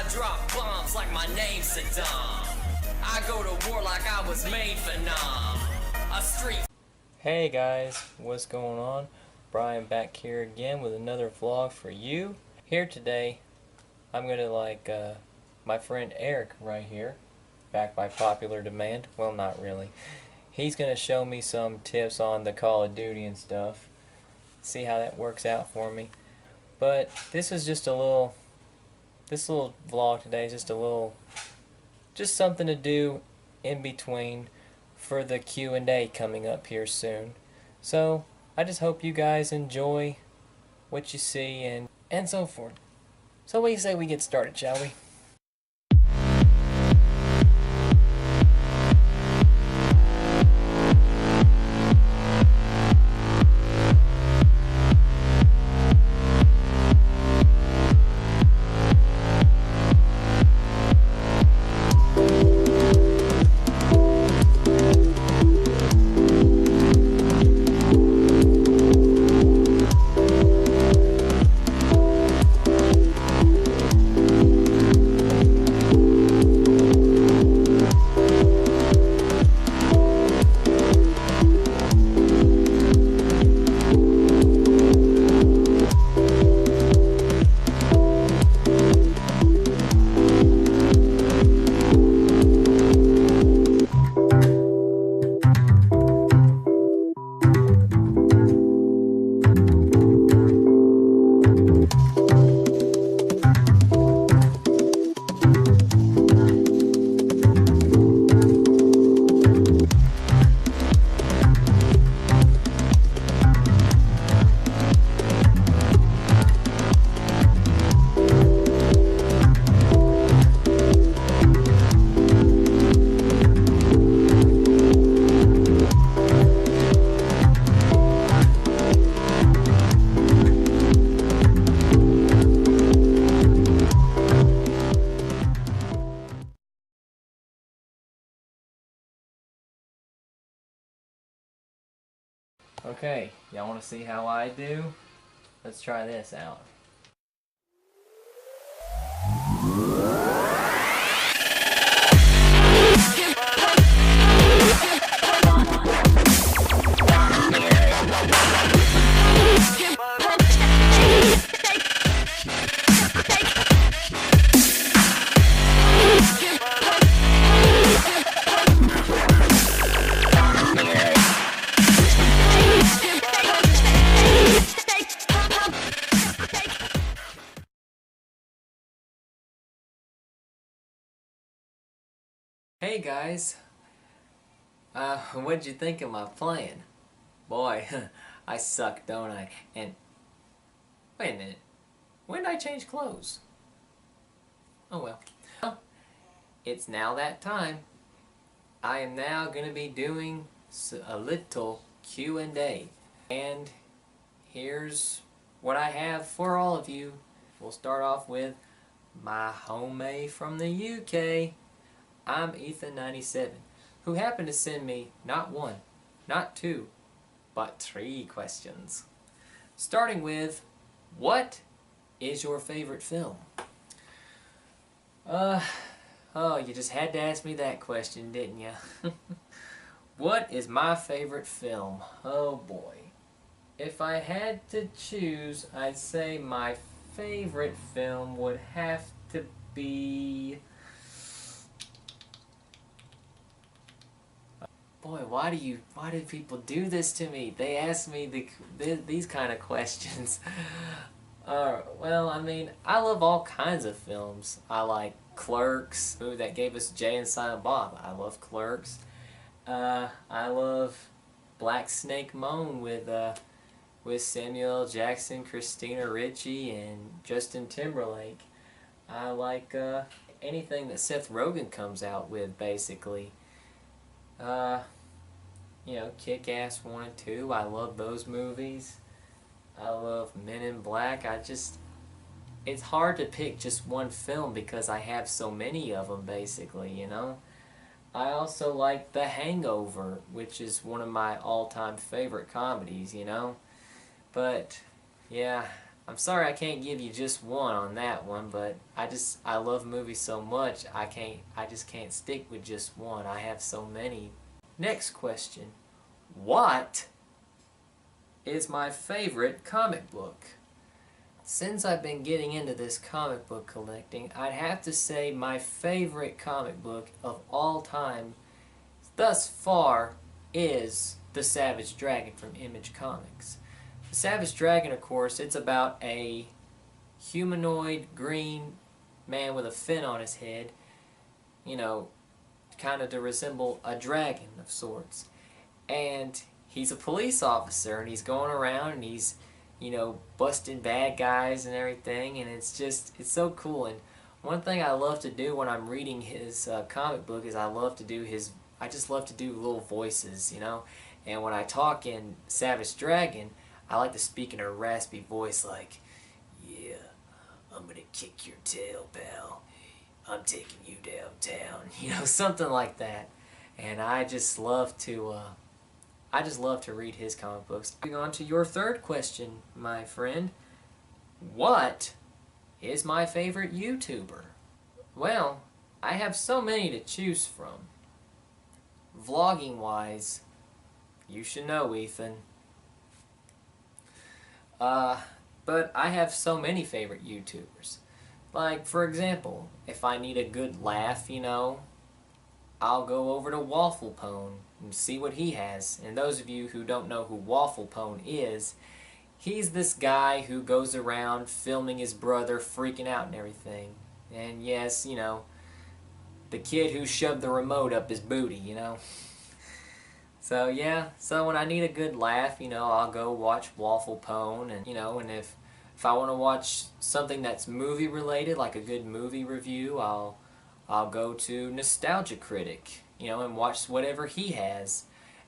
I drop bombs like my name's Saddam. I go to war like I was made for Nam. A street. Hey guys, what's going on? Brian back here again with another vlog for you. Here today, I'm gonna my friend Eric right here, back by popular demand. Well, not really. He's gonna show me some tips on the Call of Duty and stuff. See how that works out for me. But this is just this little vlog today is just something to do in between for the Q&A coming up here soon. So I just hope you guys enjoy what you see and so forth. So what do you say we get started, shall we? Okay, y'all want to see how I do? Let's try this out. Hey guys, what'd you think of my plan? Boy, I suck, don't I? And, wait a minute, when did I change clothes? Oh well. It's now that time. I am now going to be doing a little Q&A. And here's what I have for all of you. We'll start off with my homemade from the UK. I'm Ethan97, who happened to send me not one, not two, but 3 questions. Starting with, what is your favorite film? Oh, you just had to ask me that question, didn't you? What is my favorite film? Oh boy. If I had to choose, I'd say my favorite film would have to be... Boy, why do people do this to me? They ask me these kind of questions. Well, I mean, I love all kinds of films. I like Clerks, movie that gave us Jay and Silent Bob. I love Clerks. I love Black Snake Moan with Samuel L. Jackson, Christina Ricci, and Justin Timberlake. I like anything that Seth Rogen comes out with, basically. You know, Kick-Ass 1 and 2, I love those movies. I love Men in Black. It's hard to pick just one film because I have so many of them, basically, you know. I also like The Hangover, which is one of my all-time favorite comedies, you know. But, yeah, I'm sorry I can't give you just one on that one, but I love movies so much I just can't stick with just one. I have so many. Next question. What is my favorite comic book? Since I've been getting into this comic book collecting, I'd have to say my favorite comic book of all time thus far is The Savage Dragon from Image Comics. The Savage Dragon, of course, it's about a humanoid green man with a fin on his head, you know, kind of to resemble a dragon of sorts. And he's a police officer, and he's going around and he's, you know, busting bad guys and everything, and it's so cool. And one thing I love to do when I'm reading his comic book is I just love to do little voices, you know. And when I talk in Savage Dragon, I like to speak in a raspy voice like, "Yeah, I'm gonna kick your tail, pal. I'm taking you downtown," you know, something like that. And I just love to read his comic books. Moving on to your third question, my friend. What is my favorite YouTuber? Well, I have so many to choose from. Vlogging wise, you should know, Ethan. But I have so many favorite YouTubers. Like, for example, if I need a good laugh, you know, I'll go over to Waffle Pone and see what he has. And those of you who don't know who Waffle Pone is, he's this guy who goes around filming his brother freaking out and everything. And yes, you know, the kid who shoved the remote up his booty, you know. So yeah, so when I need a good laugh, you know, I'll go watch Waffle Pone, and you know, and if I want to watch something that's movie related, like a good movie review, I'll go to Nostalgia Critic, you know, and watch whatever he has.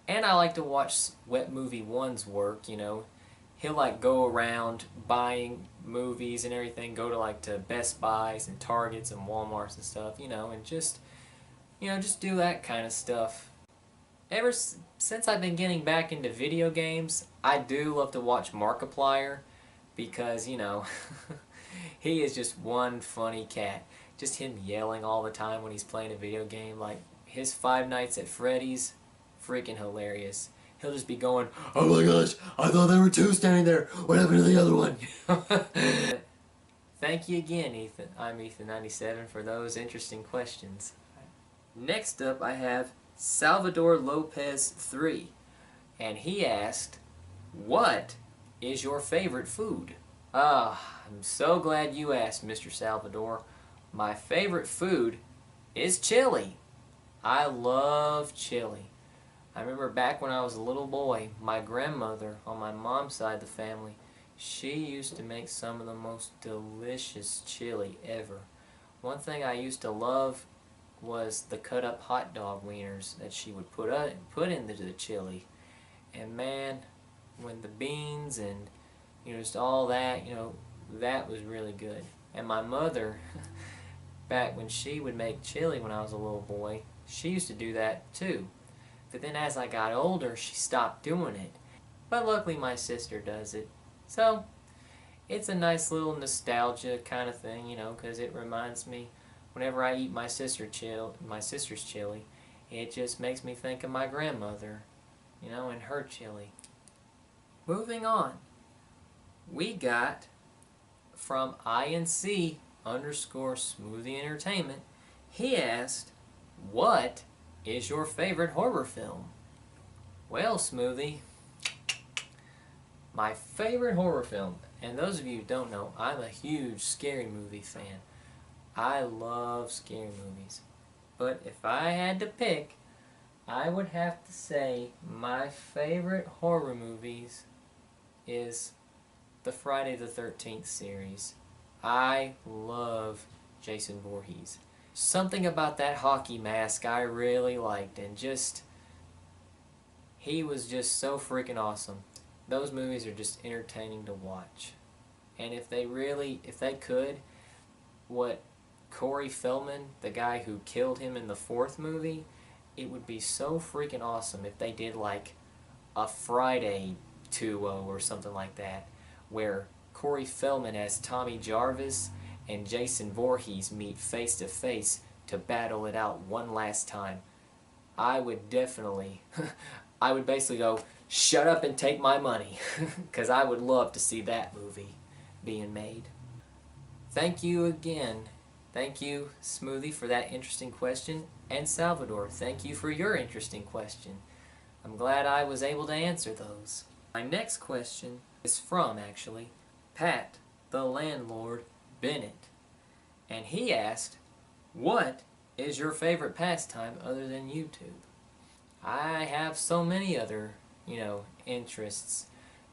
And I like to watch Wet Movie One's work, you know. He'll like go around buying movies and everything, go to like to Best Buys and Targets and Walmarts and stuff, you know, and just do that kind of stuff. Ever since I've been getting back into video games, I do love to watch Markiplier because, you know, he is just one funny cat. Just him yelling all the time when he's playing a video game, like his Five Nights at Freddy's, freaking hilarious. He'll just be going, "Oh my gosh, I thought there were two standing there. What happened to the other one?" Thank you again, Ethan. I'm Ethan97 for those interesting questions. Next up, I have Salvador Lopez 3, and he asked, "What is your favorite food?" I'm so glad you asked, Mr. Salvador. My favorite food is chili. I love chili. I remember back when I was a little boy, my grandmother on my mom's side of the family, she used to make some of the most delicious chili ever. One thing I used to love was the cut up hot dog wieners that she would put into the chili. And man, when the beans and, you know, just all that, you know, that was really good. And my mother, back when she would make chili when I was a little boy, she used to do that too. But then as I got older, she stopped doing it. But luckily my sister does it. So, it's a nice little nostalgia kind of thing, you know, because it reminds me, whenever I eat my sister's chili, it just makes me think of my grandmother, you know, and her chili. Moving on, we got from INC _ Smoothie Entertainment. He asked, "What is your favorite horror film?" Well, Smoothie, my favorite horror film, and those of you who don't know, I'm a huge scary movie fan. I love scary movies. But if I had to pick, I would have to say my favorite horror movies is the Friday the 13th series. I love Jason Voorhees. Something about that hockey mask I really liked, and he was just so freaking awesome. Those movies are just entertaining to watch. And if they could, what Corey Feldman, the guy who killed him in the 4th movie, it would be so freaking awesome if they did like a Friday 2-0 or something like that, where Corey Feldman as Tommy Jarvis and Jason Voorhees meet face to face to battle it out one last time, I would definitely, I would basically go, shut up and take my money, because I would love to see that movie being made. Thank you again. Thank you, Smoothie, for that interesting question, and Salvador, thank you for your interesting question. I'm glad I was able to answer those. My next question is from, actually, Pat, the landlord, Bennett. And he asked, what is your favorite pastime other than YouTube? I have so many other, interests.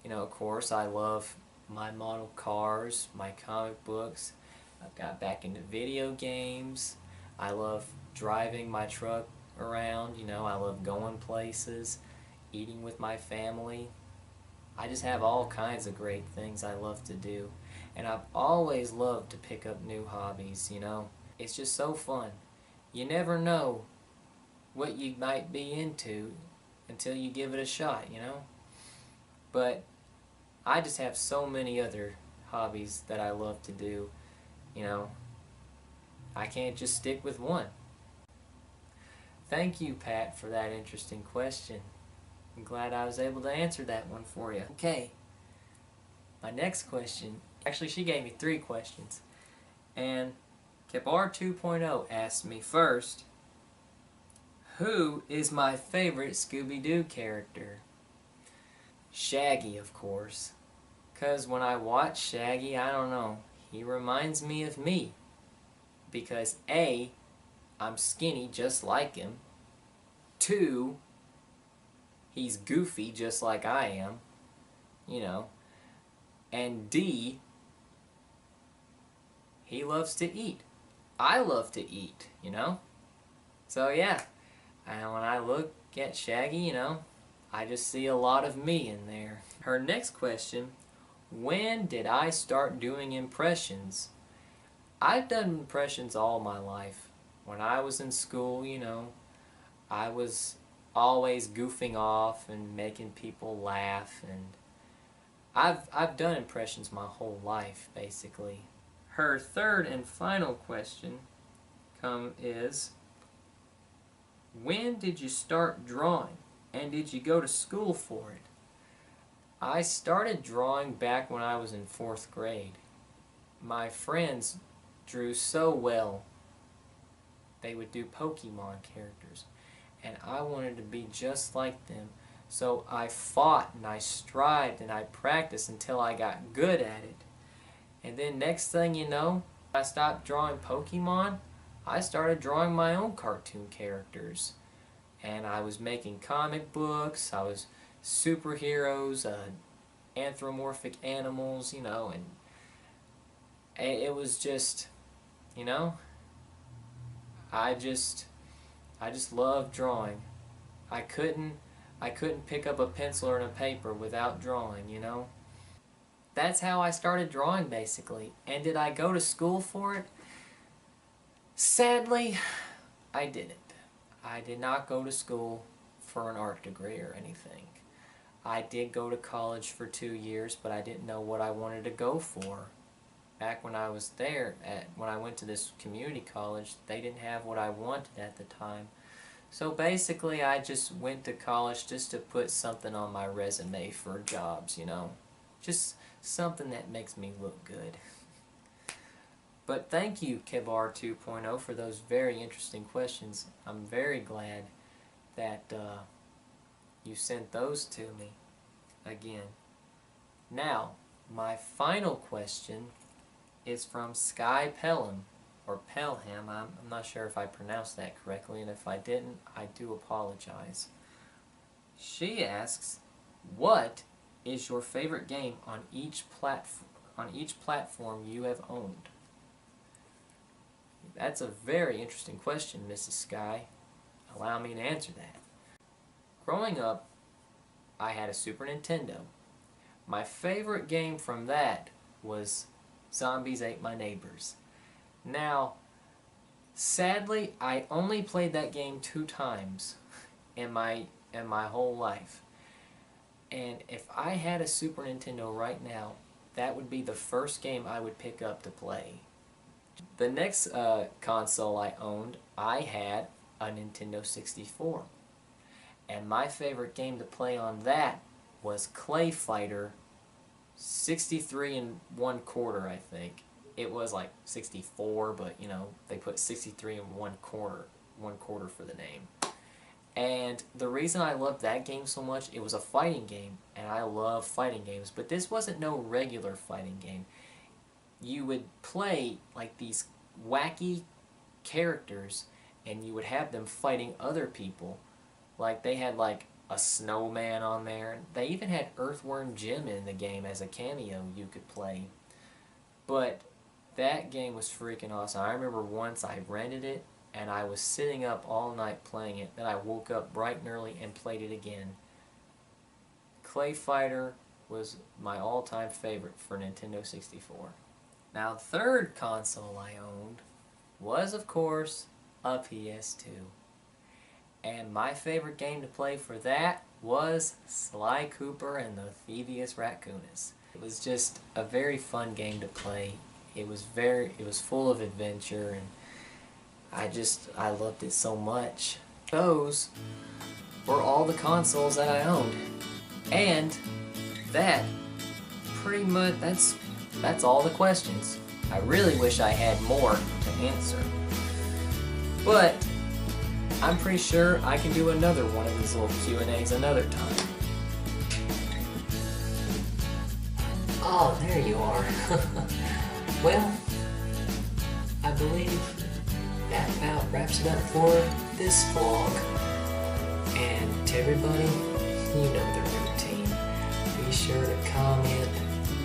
Of course, I love my model cars, my comic books. I've got back into video games. I love driving my truck around, I love going places, eating with my family. I just have all kinds of great things I love to do. And I've always loved to pick up new hobbies, It's just so fun. You never know what you might be into until you give it a shot, But I just have so many other hobbies that I love to do, I can't just stick with one. Thank you, Pat, for that interesting question. I'm glad I was able to answer that one for you. Okay, my next question, actually she gave me 3 questions, and Kebar 2.0 asked me first, who is my favorite Scooby-Doo character? Shaggy, of course. Because when I watch Shaggy, I don't know, he reminds me of me. Because A, I'm skinny just like him. 2, he's goofy just like I am. And D, he loves to eat. I love to eat, So yeah, and when I look at Shaggy, I just see a lot of me in there. Her next question, when did I start doing impressions? I've done impressions all my life. When I was in school, I was always goofing off and making people laugh, and I've done impressions my whole life, basically. Her third and final question is, when did you start drawing, and did you go to school for it? I started drawing back when I was in 4th grade. My friends drew so well. They would do Pokemon characters, and I wanted to be just like them. So I fought and I strived and I practiced until I got good at it. And then next thing you know, I stopped drawing Pokemon. I started drawing my own cartoon characters. And I was making comic books, I was superheroes, anthropomorphic animals, and it was just, I just loved drawing. I couldn't pick up a pencil or a paper without drawing, That's how I started drawing, basically. And did I go to school for it? Sadly, I didn't. I did not go to school for an art degree or anything. I did go to college for 2 years, but I didn't know what I wanted to go for. Back when I was there, when I went to this community college, they didn't have what I wanted at the time. So basically, I just went to college just to put something on my resume for jobs, Just something that makes me look good. But thank you, Kebar 2.0, for those very interesting questions. I'm very glad that you sent those to me again. Now, my final question is from Sky Pelham, or Pelham. I'm not sure if I pronounced that correctly, and if I didn't, I do apologize. She asks, what is your favorite game on each platform you have owned? That's a very interesting question, Mrs. Sky. Allow me to answer that. Growing up, I had a Super Nintendo. My favorite game from that was Zombies Ate My Neighbors. Now, sadly, I only played that game 2 times in my whole life. And if I had a Super Nintendo right now, that would be the first game I would pick up to play. The next console I owned, I had a Nintendo 64. And my favorite game to play on that was Clay Fighter 63 1/4, I think. It was like 64, but you know, they put 63 1/4 for the name. And the reason I loved that game so much, it was a fighting game, and I love fighting games, but this wasn't no regular fighting game. You would play like these wacky characters, and you would have them fighting other people. Like they had like a snowman on there. They even had Earthworm Jim in the game as a cameo you could play. But that game was freaking awesome. I remember once I rented it, and I was sitting up all night playing it. Then I woke up bright and early and played it again. Clay Fighter was my all-time favorite for Nintendo 64. Now, the third console I owned was, of course, a PS2. And my favorite game to play for that was Sly Cooper and the Thievius Raccoonus. It was just a very fun game to play. It was full of adventure, and I loved it so much. Those were all the consoles that I owned. And that pretty much, that's all the questions. I really wish I had more to answer. But I'm pretty sure I can do another one of these little Q&As another time. Oh, there you are. Well, I believe that about wraps it up for this vlog. And to everybody, you know the routine. Be sure to comment,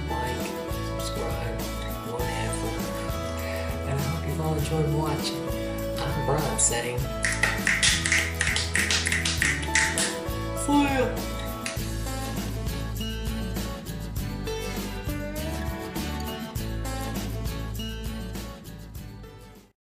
like, subscribe, whatever. And I hope you've all enjoyed watching. I'm Brian saying, see ya!